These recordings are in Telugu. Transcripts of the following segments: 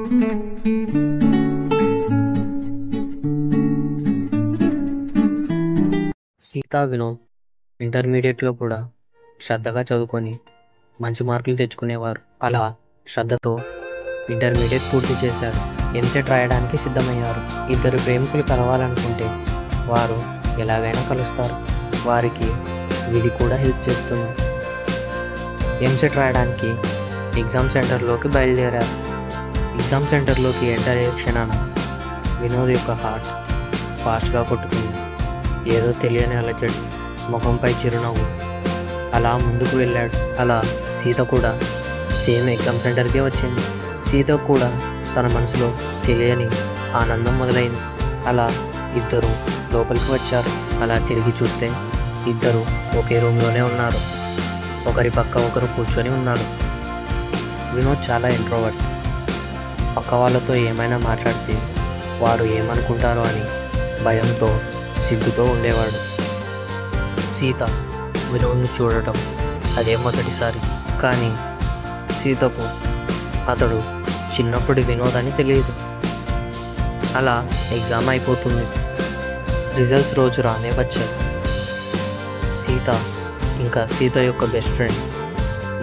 సీతా వినోద్ ఇంటర్మీడియట్లో కూడా శ్రద్ధగా చదువుకొని మంచి మార్కులు తెచ్చుకునేవారు. అలా శ్రద్ధతో ఇంటర్మీడియట్ పూర్తి చేశారు. ఎంసెట్ రాయడానికి సిద్ధమయ్యారు. ఇద్దరు ప్రేమికులు కలవాలనుకుంటే వారు ఎలాగైనా కలుస్తారు. వారికి విధి కూడా హెల్ప్ చేస్తుంది. ఎంసెట్ రాయడానికి ఎగ్జామ్ సెంటర్లోకి బయలుదేరారు. ఎగ్జామ్ సెంటర్లోకి ఎంటర్ అయ్యే క్షణాన వినోద్ యొక్క హార్ట్ ఫాస్ట్గా కొట్టుకుంది. ఏదో తెలియని అలజడి, ముఖంపై చిరునవ్వు. అలా ముందుకు వెళ్ళాడు. అలా సీత కూడా సేమ్ ఎగ్జామ్ సెంటర్కే వచ్చింది. సీత కూడా తన మనసులో తెలియని ఆనందం మొదలైంది. అలా ఇద్దరు లోపలికి వచ్చారు. అలా తిరిగి చూస్తే ఇద్దరు ఒకే రూమ్లోనే ఉన్నారు. ఒకరి పక్క ఒకరు కూర్చొని ఉన్నారు. వినోద్ చాలా ఇంట్రోవర్ట్. పక్క వాళ్ళతో ఏమైనా మాట్లాడితే వారు ఏమనుకుంటారో అని భయంతో, సిగ్గుతో ఉండేవాడు. సీత వినోద్ని చూడటం అదే మొదటిసారి. కానీ సీతకు అతడు చిన్నప్పుడు వినోద్ అని తెలియదు. అలా ఎగ్జామ్ అయిపోతుంది. రిజల్ట్స్ రోజు రానే వచ్చాయి. సీత ఇంకా సీత యొక్క బెస్ట్ ఫ్రెండ్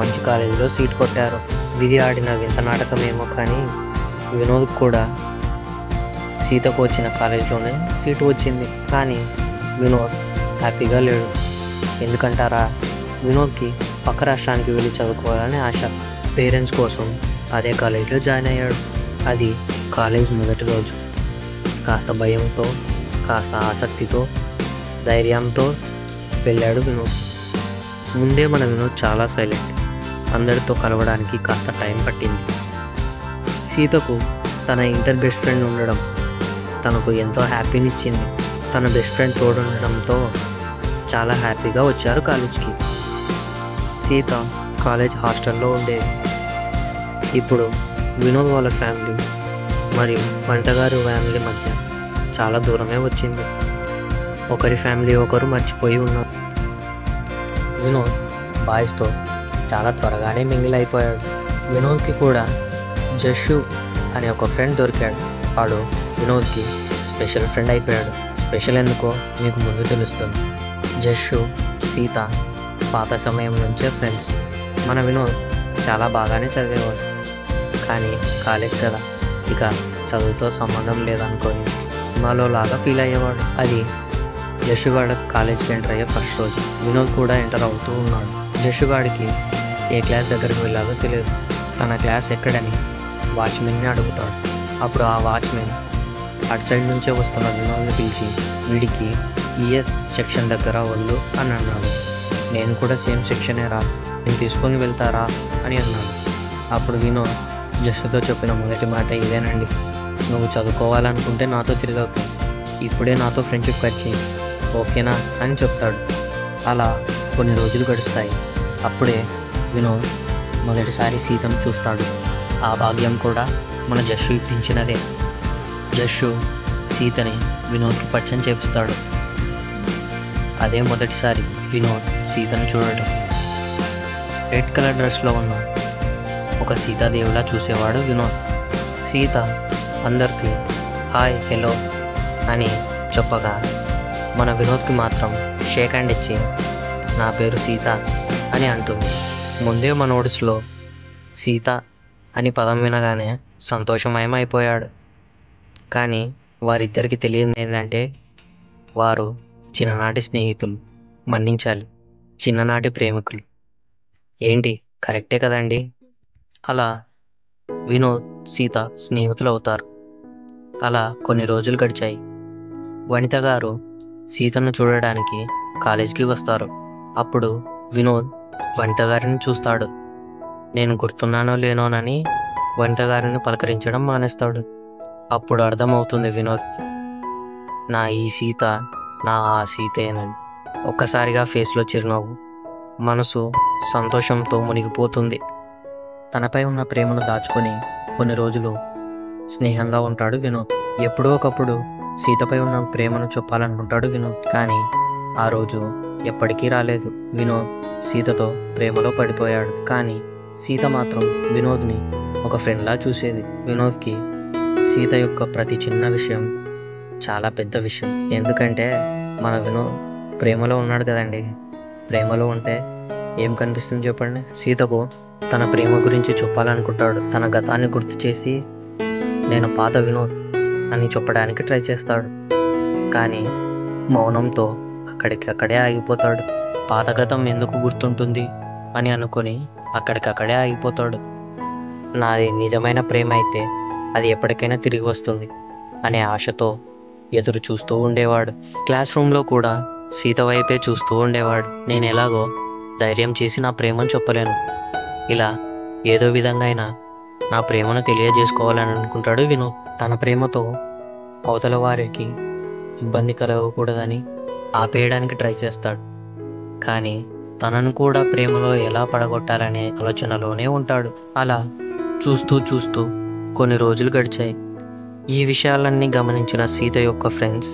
మంచి కాలేజీలో సీట్ కొట్టారు. విధి ఆడిన వింత నాటకమేమో కానీ వినోద్ కూడా సీతకు వచ్చిన కాలేజీలోనే సీటు వచ్చింది. కానీ వినోద్ హ్యాపీగా లేడు. ఎందుకంటారా, వినోద్కి పక్క రాష్ట్రానికి వెళ్ళి చదువుకోవాలని ఆశ. పేరెంట్స్ కోసం అదే కాలేజీలో జాయిన్ అయ్యాడు. అది కాలేజ్ మొదటి రోజు. కాస్త భయంతో, కాస్త ఆసక్తితో, ధైర్యంతో వెళ్ళాడు వినోద్. ముందే మన వినోద్ చాలా సైలెంట్. అందరితో కలవడానికి కాస్త టైం పట్టింది. సీతకు తన ఇంటర్ బెస్ట్ ఫ్రెండ్ ఉండడం తనకు ఎంతో హ్యాపీనిచ్చింది. తన బెస్ట్ ఫ్రెండ్ తోడుండడంతో చాలా హ్యాపీగా వచ్చారు కాలేజ్కి. సీత కాలేజ్ హాస్టల్లో ఉండేది. ఇప్పుడు వినోద్ వాళ్ళ ఫ్యామిలీ మరియు వంటగారు ఫ్యామిలీ మధ్య చాలా దూరమే వచ్చింది. ఒకరి ఫ్యామిలీ ఒకరు మర్చిపోయి ఉన్నారు. వినోద్ బాయ్స్తో చాలా త్వరగానే మింగిల్ అయిపోయాడు. వినోద్కి కూడా జషు అనే ఒక ఫ్రెండ్ దొరికాడు. వాడు వినోద్కి స్పెషల్ ఫ్రెండ్ అయిపోయాడు. స్పెషల్ ఎందుకో మీకు ముందు తెలుస్తుంది. జషు, సీత పాత సమయం నుంచే ఫ్రెండ్స్. మన వినోద్ చాలా బాగానే చదివేవాడు. కానీ కాలేజ్ కదా, ఇక చదువుతో సంబంధం లేదనుకొని మాలో లాగా ఫీల్ అయ్యేవాడు. అది జషుగాడ కాలేజ్కి ఎంటర్ అయ్యే ఫస్ట్ రోజు. వినోద్ కూడా ఎంటర్ అవుతూ ఉన్నాడు. జషుగాడికి ఏ క్లాస్ దగ్గరికి వెళ్ళాలో తెలియదు. తన క్లాస్ ఎక్కడని వాచ్మెన్ని అడుగుతాడు. అప్పుడు ఆ వాచ్మెన్ అటు సైడ్ నుంచే వస్తున్న వినోద్ని పిలిచి వీడికి ఈఎస్ సెక్షన్ దగ్గర వద్దు అని అన్నాడు. నేను కూడా సేమ్ సెక్షనే రా, నేను తీసుకొని వెళ్తారా అని అన్నాడు. అప్పుడు వినోద్ జస్సుతో చెప్పిన మొదటి మాట ఇదేనండి, నువ్వు చదువుకోవాలనుకుంటే నాతో తిరగకు, ఇప్పుడే నాతో ఫ్రెండ్షిప్ వచ్చి ఓకేనా అని చెప్తాడు. అలా కొన్ని రోజులు గడుస్తాయి. అప్పుడే వినోద్ మొదటిసారి సీతను చూస్తాడు. ఆ భాగ్యం కూడా మన జస్సు ఇప్పించినదే. జస్సు సీతని వినోద్కి పరిచయం చేపిస్తాడు. అదే మొదటిసారి వినోద్ సీతను చూడటం. రెడ్ కలర్ డ్రెస్లో ఉన్న ఒక సీతాదేవిలా చూసేవాడు వినోద్. సీత అందరికీ హాయ్ హలో అని చెప్పగా మన వినోద్కి మాత్రం షేక్ హ్యాండ్ ఇచ్చి నా పేరు సీత అని అంటుంది. ముందే మన ఓడిస్లో సీత అని పదం వినగానే సంతోషమయమైపోయాడు. కానీ వారిద్దరికి తెలియదు ఏంటంటే వారు చిన్ననాటి స్నేహితులు, మన్నించాలి, చిన్ననాటి ప్రేమికులు. ఏంటి కరెక్టే కదండి. అలా వినోద్ సీత స్నేహితులు అవుతారు. అలా కొన్ని రోజులు గడిచాయి. వనిత గారు సీతను చూడడానికి కాలేజీకి వస్తారు. అప్పుడు వినోద్ వనిత గారిని చూస్తాడు. నేను గుర్తున్నానో లేనోనని వనిత గారిని పలకరించడం మానేస్తాడు. అప్పుడు అర్థమవుతుంది వినోద్కి, నా ఈ సీత నా ఆ సీతేనని. ఒక్కసారిగా ఫేస్లో చిరునవ్వు, మనసు సంతోషంతో మునిగిపోతుంది. తనపై ఉన్న ప్రేమను దాచుకొని కొన్ని రోజులు స్నేహంగా ఉంటాడు వినోద్. ఎప్పుడో ఒకప్పుడు సీతపై ఉన్న ప్రేమను చెప్పాలనుకుంటాడు వినోద్. కానీ ఆ రోజు ఎప్పటికీ రాలేదు. వినోద్ సీతతో ప్రేమలో పడిపోయాడు. కానీ సీత మాత్రం వినోద్ని ఒక ఫ్రెండ్లా చూసేది. వినోద్కి సీత యొక్క ప్రతి చిన్న విషయం చాలా పెద్ద విషయం. ఎందుకంటే మన వినోద్ ప్రేమలో ఉన్నాడు కదండి. ప్రేమలో ఉంటే ఏం కనిపిస్తుంది చెప్పండి. సీతకు తన ప్రేమ గురించి చెప్పాలనుకుంటాడు. తన గతాన్ని గుర్తు చేసి నేను పాత వినోద్ అని చెప్పడానికి ట్రై చేస్తాడు. కానీ మౌనంతో అక్కడికక్కడే ఆగిపోతాడు. పాత గతం ఎందుకు గుర్తుంటుంది అని అనుకొని అక్కడికక్కడే ఆగిపోతాడు. నాది నిజమైన ప్రేమ అయితే అది ఎప్పటికైనా తిరిగి వస్తుంది అనే ఆశతో ఎదురు చూస్తూ ఉండేవాడు. క్లాస్ రూమ్లో కూడా సీత వైపే చూస్తూ ఉండేవాడు. నేను ఎలాగో ధైర్యం చేసి నా ప్రేమను చెప్పలేను. ఇలా ఏదో విధంగా అయినా నా ప్రేమను తెలియజేసుకోవాలని అనుకుంటాడు వినోద్. తన ప్రేమతో అవతల వారికి ఇబ్బంది కలగకూడదని ఆపేయడానికి ట్రై చేస్తాడు. కానీ తనను కూడా ప్రేమలో ఎలా పడగొట్టాలనే ఆలోచనలోనే ఉంటాడు. అలా చూస్తూ చూస్తూ కొన్ని రోజులు గడిచాయి. ఈ విషయాలన్నీ గమనించిన సీత యొక్క ఫ్రెండ్స్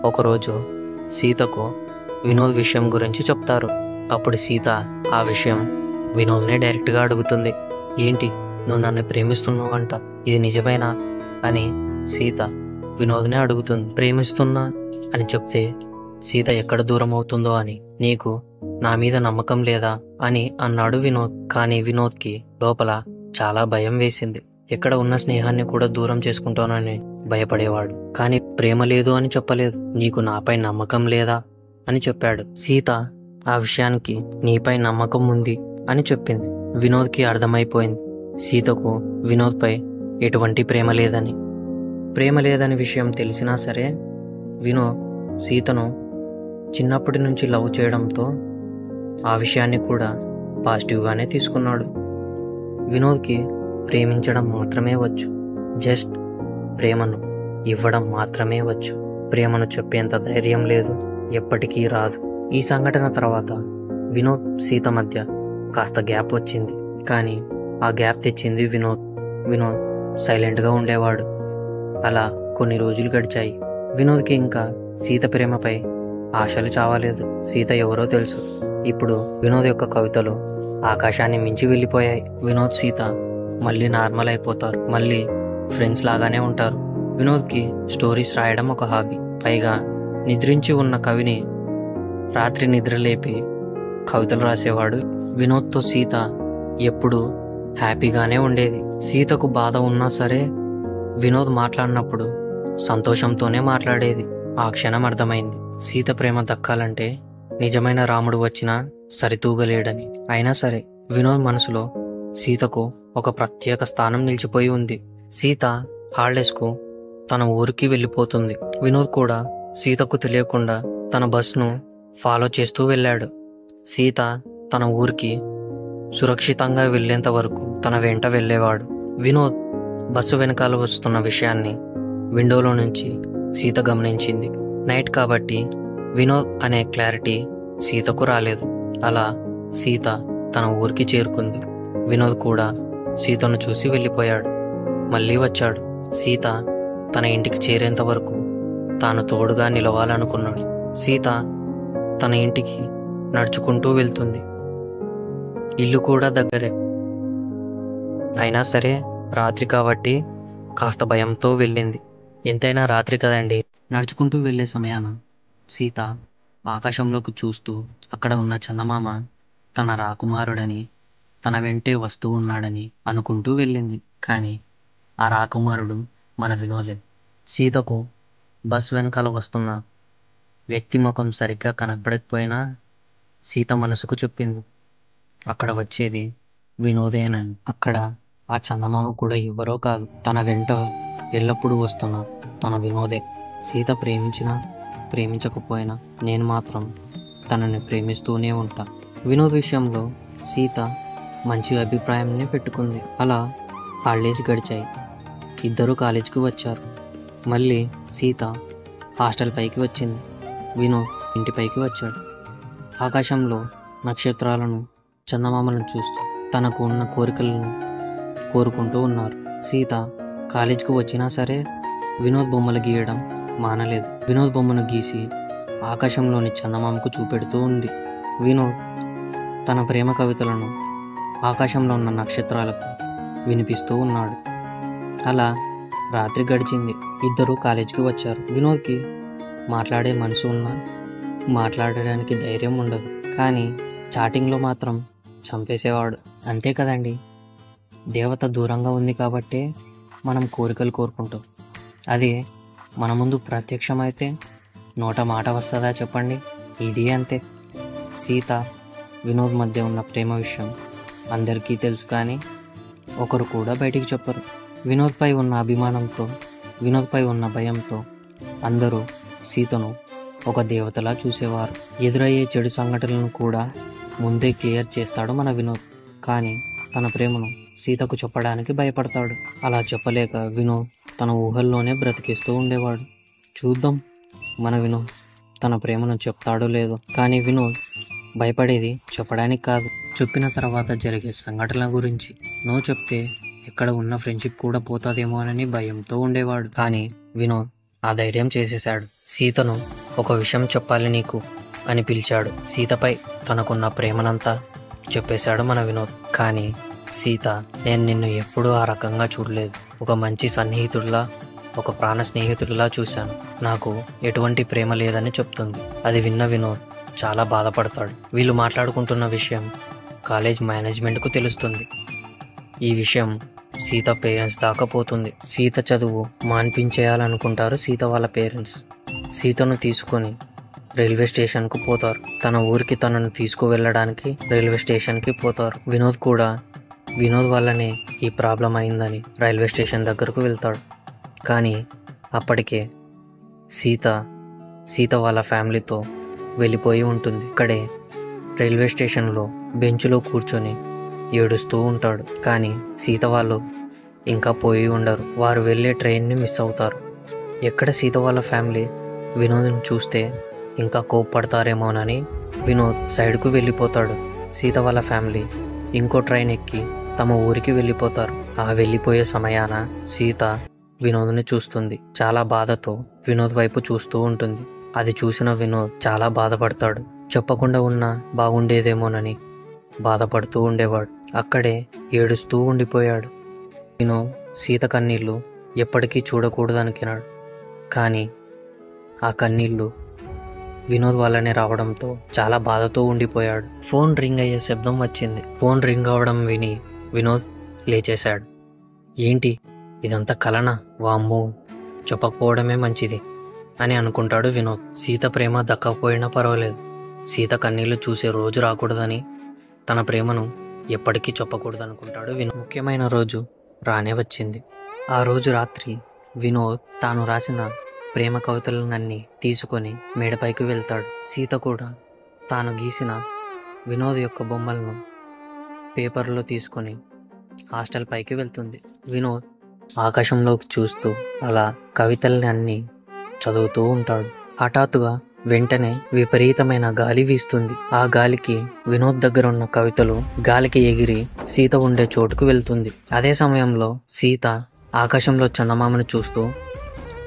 ఒకరోజు సీతకు వినోద్ విషయం గురించి చెప్తారు. అప్పుడు సీత ఆ విషయం వినోద్నే డైరెక్ట్గా అడుగుతుంది. ఏంటి, నువ్వు నన్ను ప్రేమిస్తున్నావు అంట, ఇది నిజమేనా అని సీత వినోద్నే అడుగుతుంది. ప్రేమిస్తున్నా అని చెప్తే సీత ఎక్కడ దూరం అవుతుందో అని, నీకు నా మీద నమ్మకం లేదా అని అన్నాడు వినోద్. కానీ వినోద్కి లోపల చాలా భయం వేసింది. ఎక్కడ ఉన్న స్నేహాన్ని కూడా దూరం చేసుకుంటానని భయపడేవాడు. కానీ ప్రేమ లేదు అని చెప్పలేదు, నీకు నాపై నమ్మకం లేదా అని చెప్పాడు. సీత ఆ విషయానికి నీపై నమ్మకం ఉంది అని చెప్పింది. వినోద్కి అర్థమైపోయింది సీతకు వినోద్పై ఎటువంటి ప్రేమ లేదని. ప్రేమ లేదని విషయం తెలిసినా సరే వినోద్ సీతను చిన్నప్పటి నుంచి లవ్ చేయడంతో ఆ విషయాన్ని కూడా పాజిటివ్గానే తీసుకున్నాడు. వినోద్కి ప్రేమించడం మాత్రమే వచ్చు, జస్ట్ ప్రేమను ఇవ్వడం మాత్రమే వచ్చు. ప్రేమను చెప్పేంత ధైర్యం లేదు, ఎప్పటికీ రాదు. ఈ సంఘటన తర్వాత వినోద్ సీత మధ్య కాస్త గ్యాప్ వచ్చింది. కానీ ఆ గ్యాప్ తెచ్చింది వినోద్. వినోద్ సైలెంట్గా ఉండేవాడు. అలా కొన్ని రోజులు గడిచాయి. వినోద్కి ఇంకా సీత ప్రేమపై ఆశలు చావలేదు. సీత ఎవరో తెలుసు. ఇప్పుడు వినోద్ యొక్క కవితలు ఆకాశాన్ని మించి వెళ్ళిపోయాయి. వినోద్ సీత మళ్ళీ నార్మల్ అయిపోతారు, మళ్ళీ ఫ్రెండ్స్ లాగానే ఉంటారు. వినోద్కి స్టోరీస్ రాయడం ఒక హాబీ. పైగా నిద్రించి ఉన్న కవిని రాత్రి నిద్రలేపి కవితలు రాసేవాడు. వినోద్తో సీత ఎప్పుడూ హ్యాపీగానే ఉండేది. సీతకు బాధ ఉన్నా సరే వినోద్ మాట్లాడినప్పుడు సంతోషంతోనే మాట్లాడేది. ఆ క్షణం అర్థమైంది, సీత ప్రేమ దక్కాలంటే నిజమైన రాముడు వచ్చినా సరితూగలేడని. అయినా సరే వినోద్ మనసులో సీతకు ఒక ప్రత్యేక స్థానం నిలిచిపోయి ఉంది. సీత హాలిడేస్కు తన ఊరికి వెళ్ళిపోతుంది. వినోద్ కూడా సీతకు తెలియకుండా తన బస్ను ఫాలో చేస్తూ వెళ్ళాడు. సీత తన ఊరికి సురక్షితంగా వెళ్ళేంత వరకు తన వెంట వెళ్ళేవాడు. వినోద్ బస్సు వెనకాల వస్తున్న విషయాన్ని విండోలో నుంచి సీత గమనించింది. నైట్ కాబట్టి వినోద్ అనే క్లారిటీ సీతకు రాలేదు. అలా సీత తన ఊరికి చేరుకుంది. వినోద్ కూడా సీతను చూసి వెళ్ళిపోయాడు. మళ్ళీ వచ్చాడు. సీత తన ఇంటికి చేరేంత వరకు తాను తోడుగా నిలవాలనుకున్నాడు. సీత తన ఇంటికి నడుచుకుంటూ వెళ్తుంది. ఇల్లు కూడా దగ్గరే. అయినా సరే రాత్రి కాబట్టి కాస్త భయంతో వెళ్ళింది. ఎంతైనా రాత్రి కదండి. నడుచుకుంటూ వెళ్ళే సమయాన సీత ఆకాశంలోకి చూస్తూ అక్కడ ఉన్న చందమామ తన రాకుమారుడని, తన వెంటే వస్తూ ఉన్నాడని అనుకుంటూ వెళ్ళింది. కానీ ఆ రాకుమారుడు మన వినోదే. సీతకు బస్ వెనకాల వస్తున్న వ్యక్తి ముఖం సరిగ్గా కనపడకపోయినా సీత మనసుకు చెప్పింది, అక్కడ వచ్చేది వినోదేనని. అక్కడ ఆ చందమామ కూడా ఎవరో కాదు, తన వెంట ఎల్లప్పుడూ వస్తున్న తన వినోదే. సీత ప్రేమించినా ప్రేమించకపోయినా నేను మాత్రం తనని ప్రేమిస్తూనే ఉంటా. వినోద్ విషయంలో సీత మంచి అభిప్రాయాన్ని పెట్టుకుంది. అలా హాలిడేస్ గడిచాయి. ఇద్దరూ కాలేజీకి వచ్చారు. మళ్ళీ సీత హాస్టల్ పైకి వచ్చింది. వినోద్ ఇంటిపైకి వచ్చాడు. ఆకాశంలో నక్షత్రాలను, చందమామలను చూస్తూ తనకు ఉన్న కోరికలను కోరుకుంటూ ఉన్నారు. సీత కాలేజీకి వచ్చినా సరే వినోద్ బొమ్మలు గీయడం మానలేదు. వినోద్ బొమ్మను గీసి ఆకాశంలోని చందమామకు చూపెడుతూ ఉంది. వినోద్ తన ప్రేమ కవితలను ఆకాశంలో ఉన్న నక్షత్రాలకు వినిపిస్తూ ఉన్నాడు. అలా రాత్రి గడిచింది. ఇద్దరు కాలేజీకి వచ్చారు. వినోద్కి మాట్లాడే మనసు ఉన్నా మాట్లాడడానికి ధైర్యం ఉండదు. కానీ చాటింగ్లో మాత్రం చంపేసేవాడు. అంతే కదండి, దేవత దూరంగా ఉంది కాబట్టే మనం కోరికలు కోరుకుంటాం. అదే మన ముందు ప్రత్యక్షమైతే నోట మాట వస్తుందా చెప్పండి? ఇది అంతే. సీత వినోద్ మధ్య ఉన్న ప్రేమ విషయం అందరికీ తెలుసు, కానీ ఒకరు కూడా బయటికి చెప్పరు. వినోద్పై ఉన్న అభిమానంతో, వినోద్పై ఉన్న భయంతో అందరూ సీతను ఒక దేవతలా చూసేవారు. ఎదురయ్యే చెడు సంఘటనలను కూడా ముందే క్లియర్ చేస్తాడు మన వినోద్. కానీ తన ప్రేమను సీతకు చెప్పడానికి భయపడతాడు. అలా చెప్పలేక వినోద్ తన ఊహల్లోనే బ్రతికిస్తూ ఉండేవాడు. చూద్దాం మన వినోద్ తన ప్రేమను చెప్తాడో లేదో. కానీ వినోద్ భయపడేది చెప్పడానికి కాదు, చెప్పిన తర్వాత జరిగే సంఘటనల గురించి. నో చెప్తే ఎక్కడ ఉన్న ఫ్రెండ్షిప్ కూడా పోతుందేమో అని భయంతో ఉండేవాడు. కానీ వినోద్ ఆ ధైర్యం చేసేశాడు. సీతను ఒక విషయం చెప్పాలి నీకు అని పిలిచాడు. సీతపై తనకున్న ప్రేమనంతా చెప్పేశాడు మన వినోద్. కానీ సీత, నేను నిన్ను ఎప్పుడూ ఆ రకంగా చూడలేదు. ఒక మంచి సన్నిహితుడిలా, ఒక ప్రాణ స్నేహితుడిలా చూశాను. నాకు ఎటువంటి ప్రేమ లేదని చెప్తుంది. అది విన్న వినోద్ చాలా బాధపడతాడు. వీళ్ళు మాట్లాడుకుంటున్న విషయం కాలేజ్ మేనేజ్మెంట్కు తెలుస్తుంది. ఈ విషయం సీత పేరెంట్స్ దాకా పోతుంది. సీత చదువు మాన్పించేయాలనుకుంటారు సీత వాళ్ళ పేరెంట్స్. సీతను తీసుకొని రైల్వే స్టేషన్కు పోతారు. తన ఊరికి తనను తీసుకువెళ్ళడానికి రైల్వే స్టేషన్కి పోతారు. వినోద్ కూడా వినోద్ వల్లనే ఈ ప్రాబ్లం అయిందని రైల్వే స్టేషన్ దగ్గరకు వెళ్తాడు. కానీ అప్పటికే సీత వాళ్ళ ఫ్యామిలీతో వెళ్ళిపోయి ఉంటుంది. ఇక్కడే రైల్వే స్టేషన్లో బెంచ్లో కూర్చొని ఏడుస్తూ ఉంటాడు. కానీ సీత వాళ్ళు ఇంకా పోయి ఉండరు. వారు వెళ్ళే ట్రైన్ని మిస్ అవుతారు. ఎక్కడ సీత వాళ్ళ ఫ్యామిలీ వినోద్ని చూస్తే ఇంకా కోప్పడతారేమోనని వినోద్ సైడ్కు వెళ్ళిపోతాడు. సీత వాళ్ళ ఫ్యామిలీ ఇంకో ట్రైన్ ఎక్కి తమ ఊరికి వెళ్ళిపోతారు. ఆ వెళ్ళిపోయే సమయాన సీత వినోద్ని చూస్తుంది. చాలా బాధతో వినోద్ వైపు చూస్తూ ఉంటుంది. అది చూసిన వినోద్ చాలా బాధపడతాడు. చెప్పకుండా ఉన్నా బాగుండేదేమోనని బాధపడుతూ ఉండేవాడు. అక్కడే ఏడుస్తూ ఉండిపోయాడు. వినోద్ సీత కన్నీళ్ళు ఎప్పటికీ చూడకూడదనుకున్నాడు. కానీ ఆ కన్నీళ్ళు వినోద్ వల్లనే రావడంతో చాలా బాధతో ఉండిపోయాడు. ఫోన్ రింగ్ అయ్యే శబ్దం వచ్చింది. ఫోన్ రింగ్ అవ్వడం విని వినోద్ లేచేశాడు. ఏంటి ఇదంతా కలనా? వామ్మో, చెప్పకపోవడమే మంచిది అని అనుకుంటాడు వినోద్. సీత ప్రేమ దక్కకపోయినా పర్వాలేదు, సీత కన్నీళ్లు చూసే రోజు రాకూడదని, తన ప్రేమను ఎప్పటికీ చెప్పకూడదు అనుకుంటాడు వినోద్. ముఖ్యమైన రోజు రానే వచ్చింది. ఆ రోజు రాత్రి వినోద్ తాను రాసిన ప్రేమ కవితలనన్నీ తీసుకొని మేడపైకి వెళ్తాడు. సీత కూడా తాను గీసిన వినోద్ యొక్క బొమ్మలను పేపర్లో తీసుకొని హాస్టల్ పైకి వెళ్తుంది. వినోద్ ఆకాశంలోకి చూస్తూ అలా కవితల్ని అన్నీ చదువుతూ ఉంటాడు. హఠాత్తుగా వెంటనే విపరీతమైన గాలి వీస్తుంది. ఆ గాలికి వినోద్ దగ్గర ఉన్న కవితలు గాలికి ఎగిరి సీత ఉండే చోటుకు వెళ్తుంది. అదే సమయంలో సీత ఆకాశంలో చందమామను చూస్తూ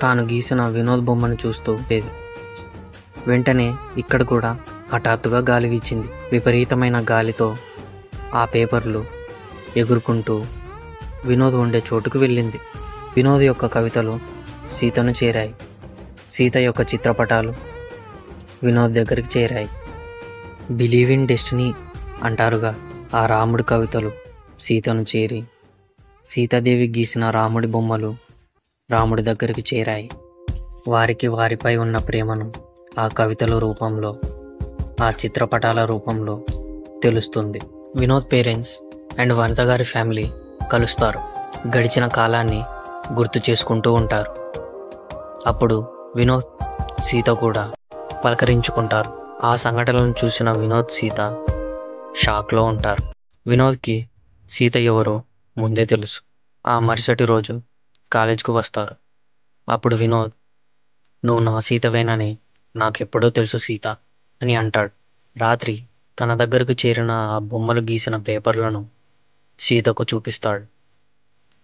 తాను గీసిన వినోద్ బొమ్మను చూస్తూ లేదు. వెంటనే ఇక్కడ కూడా హఠాత్తుగా గాలి వీచింది. విపరీతమైన గాలితో ఆ పేపర్లు ఎగురుకుంటూ వినోద్ ఉండే చోటుకు వెళ్ళింది. వినోద్ యొక్క కవితలు సీతను చేరాయి. సీత యొక్క చిత్రపటాలు వినోద్ దగ్గరికి చేరాయి. బిలీవ్ ఇన్ డెస్టినీ అంటారుగా, ఆ రాముడి కవితలు సీతను చేరి సీతాదేవి గీసిన రాముడి బొమ్మలు రాముడి దగ్గరికి చేరాయి. వారికి వారిపై ఉన్న ప్రేమను ఆ కవితల రూపంలో, ఆ చిత్రపటాల రూపంలో తెలుస్తుంది. వినోద్ పేరెంట్స్ అండ్ వనిత గారి ఫ్యామిలీ కలుస్తారు. గడిచిన కాలాన్ని గుర్తు చేసుకుంటూ ఉంటారు. అప్పుడు వినోద్ సీత కూడా పలకరించుకుంటారు. ఆ సంఘటనలను చూసిన వినోద్ సీత షాక్లో ఉంటారు. వినోద్కి సీత ఎవరో ముందే తెలుసు. ఆ మరుసటి రోజు కాలేజ్కు వస్తారు. అప్పుడు వినోద్, నువ్వు నా సీతవేనని నాకెప్పుడో తెలుసు సీత అని అంటాడు. రాత్రి తన దగ్గరకు చేరిన ఆ బొమ్మలు గీసిన పేపర్లను సీతకు చూపిస్తాడు.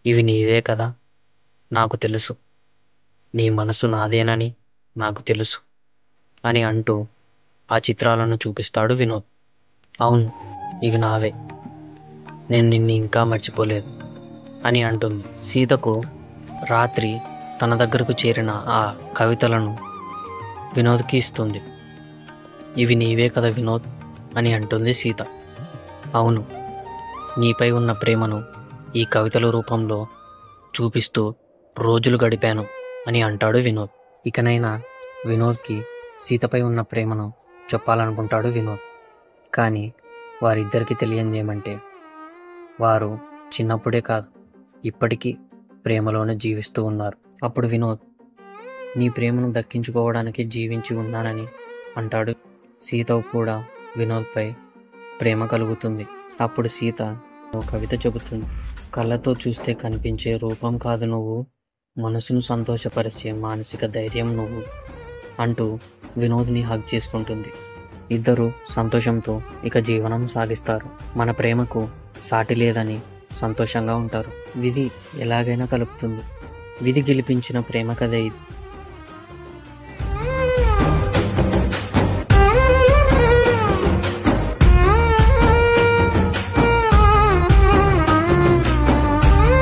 ఇవి నీదే కదా, నాకు తెలుసు, నీ మనసు నాదేనని నాకు తెలుసు అని అంటూ ఆ చిత్రాలను చూపిస్తాడు వినోద్. అవును, ఇవి నావే, నేను నిన్ను ఇంకా మర్చిపోలేదు అని అంటుంది. సీతకు రాత్రి తన దగ్గరకు చేరిన ఆ కవితలను వినోద్కి ఇస్తుంది. ఇవి నీవే కదా వినోద్ అని అంటుంది సీత. అవును, నీపై ఉన్న ప్రేమను ఈ కవితల రూపంలో చూపిస్తూ రోజులు గడిపాను అని అంటాడు వినోద్. ఇకనైనా వినోద్కి సీతపై ఉన్న ప్రేమను చెప్పాలనుకుంటాడు వినోద్. కానీ వారిద్దరికీ తెలియంది ఏమంటే, వారు చిన్నప్పుడే కాదు ఇప్పటికీ ప్రేమలోనే జీవిస్తూ ఉన్నారు. అప్పుడు వినోద్, నీ ప్రేమను దక్కించుకోవడానికి జీవించి ఉన్నానని అంటాడు. సీత కూడా వినోద్పై ప్రేమ కలుగుతుంది. అప్పుడు సీత ఓ కవిత చెబుతుంది. కళ్ళతో చూస్తే కనిపించే రూపం కాదు నువ్వు, మనసును సంతోషపరిచే మానసిక ధైర్యం నువ్వు అంటూ వినోద్ని హగ్ చేసుకుంటుంది. ఇద్దరు సంతోషంతో ఇక జీవనం సాగిస్తారు. మన ప్రేమకు సాటి లేదని సంతోషంగా ఉంటారు. విధి ఎలాగైనా కలుపుతుంది. విధి గెలిపించిన ప్రేమ కథ ఇది.